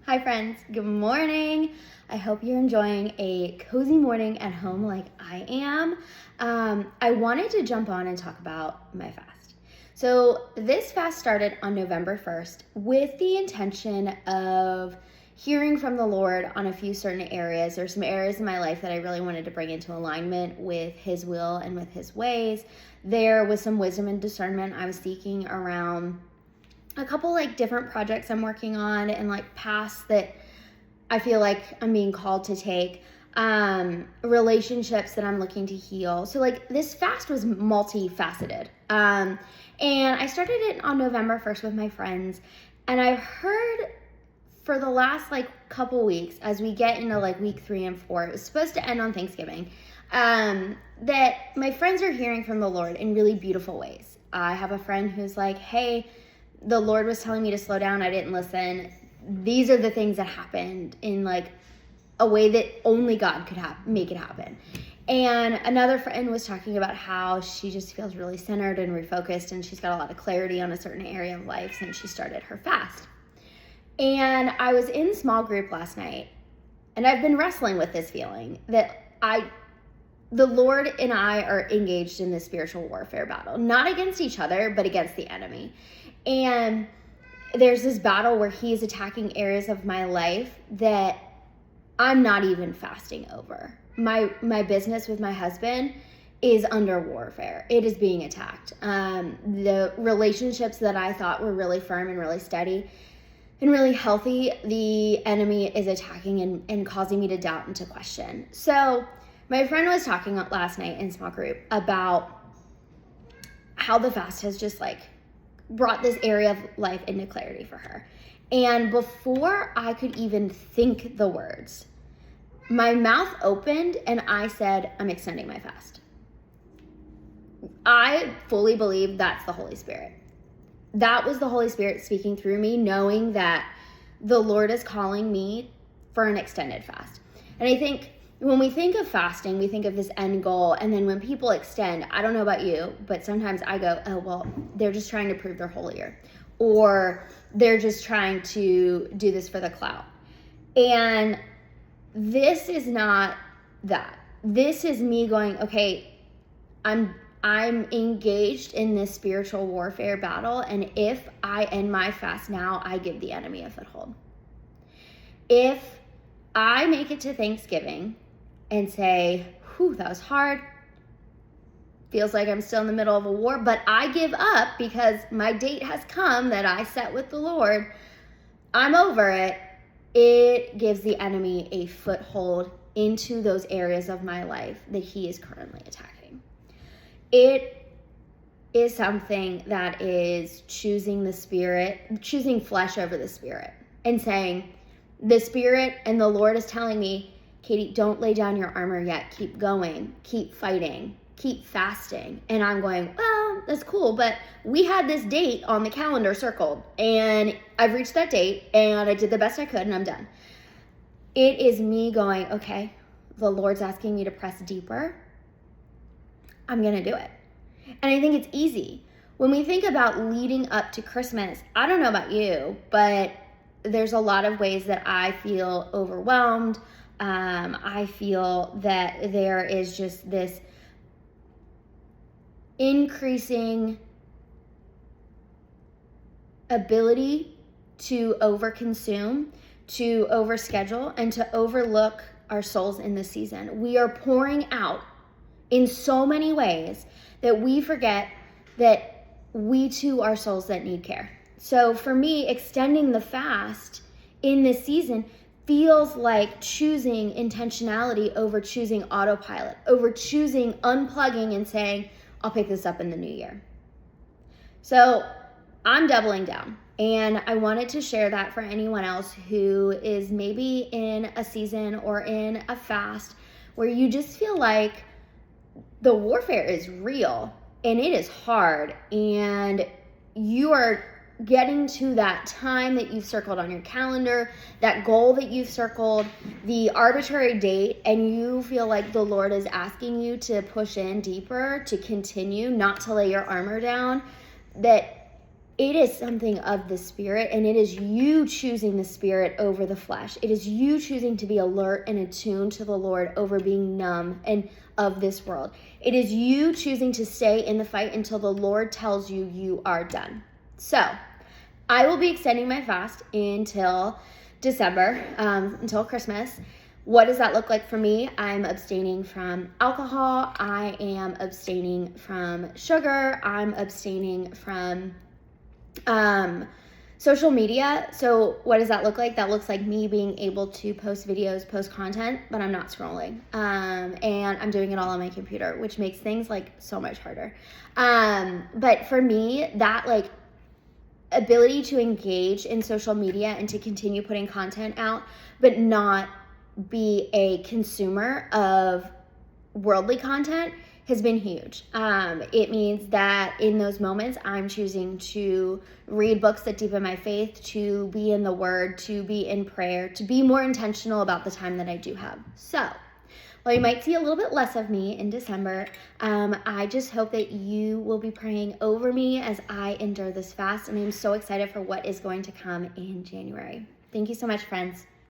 Hi friends, good morning. I hope you're enjoying a cozy morning at home like I am. I wanted to jump on and talk about my fast. So this fast started on November 1st with the intention of hearing from the Lord on a few certain areas. There's some areas in my life that I really wanted to bring into alignment with His will and with His ways. There was some wisdom and discernment I was seeking around a couple different projects I'm working on and paths that I feel like I'm being called to take, relationships that I'm looking to heal. So this fast was multifaceted. And I started it on November 1st with my friends, and I've heard for the last couple weeks, as we get into week 3 and 4, it was supposed to end on Thanksgiving, that my friends are hearing from the Lord in really beautiful ways. I have a friend who's like, hey, the Lord was telling me to slow down. I didn't listen. These are the things that happened in a way that only God could make it happen. And another friend was talking about how she just feels really centered and refocused, and she's got a lot of clarity on a certain area of life since she started her fast. And I was in small group last night, and I've been wrestling with this feeling that the Lord and I are engaged in this spiritual warfare battle, not against each other, but against the enemy. And there's this battle where He's attacking areas of my life that I'm not even fasting over. My business with my husband is under warfare. It is being attacked. The relationships that I thought were really firm and really steady and really healthy, the enemy is attacking and causing me to doubt and to question. So my friend was talking last night in small group about how the fast has just brought this area of life into clarity for her. And before I could even think the words, my mouth opened and I said, I'm extending my fast. I fully believe that's the Holy Spirit. That was the Holy Spirit speaking through me, knowing that the Lord is calling me for an extended fast. And I think when we think of fasting, we think of this end goal. And then when people extend, I don't know about you, but sometimes I go, oh, well, they're just trying to prove they're holier. Or they're just trying to do this for the clout. And this is not that. This is me going, okay, I'm engaged in this spiritual warfare battle. And if I end my fast now, I give the enemy a foothold. If I make it to Thanksgiving and say, whew, that was hard. Feels like I'm still in the middle of a war, but I give up because my date has come that I set with the Lord. I'm over it. It gives the enemy a foothold into those areas of my life that he is currently attacking. It is something that is choosing flesh over the spirit, and saying, the Spirit and the Lord is telling me, Katie, don't lay down your armor yet. Keep going. Keep fighting. Keep fasting. And I'm going, well, that's cool, but we had this date on the calendar circled, and I've reached that date, and I did the best I could, and I'm done. It is me going, okay, the Lord's asking me to press deeper. I'm going to do it. And I think it's easy. When we think about leading up to Christmas, I don't know about you, but there's a lot of ways that I feel overwhelmed. I feel that there is just this increasing ability to overconsume, to overschedule, and to overlook our souls in this season. We are pouring out in so many ways that we forget that we too are souls that need care. So for me, extending the fast in this season feels like choosing intentionality over choosing autopilot, over choosing unplugging and saying, I'll pick this up in the new year. So I'm doubling down. And I wanted to share that for anyone else who is maybe in a season or in a fast where you just feel like the warfare is real and it is hard, and you are getting to that time that you've circled on your calendar, that goal that you've circled, the arbitrary date, and you feel like the Lord is asking you to push in deeper, to continue, not to lay your armor down, that it is something of the spirit, and it is you choosing the spirit over the flesh. It is you choosing to be alert and attuned to the Lord over being numb and of this world. It is you choosing to stay in the fight until the Lord tells you you are done. So I will be extending my fast until December, until Christmas. What does that look like for me? I'm abstaining from alcohol. I am abstaining from sugar. I'm abstaining from social media. So what does that look like? That looks like me being able to post videos, post content, but I'm not scrolling. And I'm doing it all on my computer, which makes things like so much harder. But for me, that like ability to engage in social media and to continue putting content out, but not be a consumer of worldly content has been huge. It means that in those moments, I'm choosing to read books that deepen my faith, to be in the Word, to be in prayer, to be more intentional about the time that I do have. So, while you might see a little bit less of me in December, I just hope that you will be praying over me as I endure this fast, and I'm so excited for what is going to come in January. Thank you so much, friends.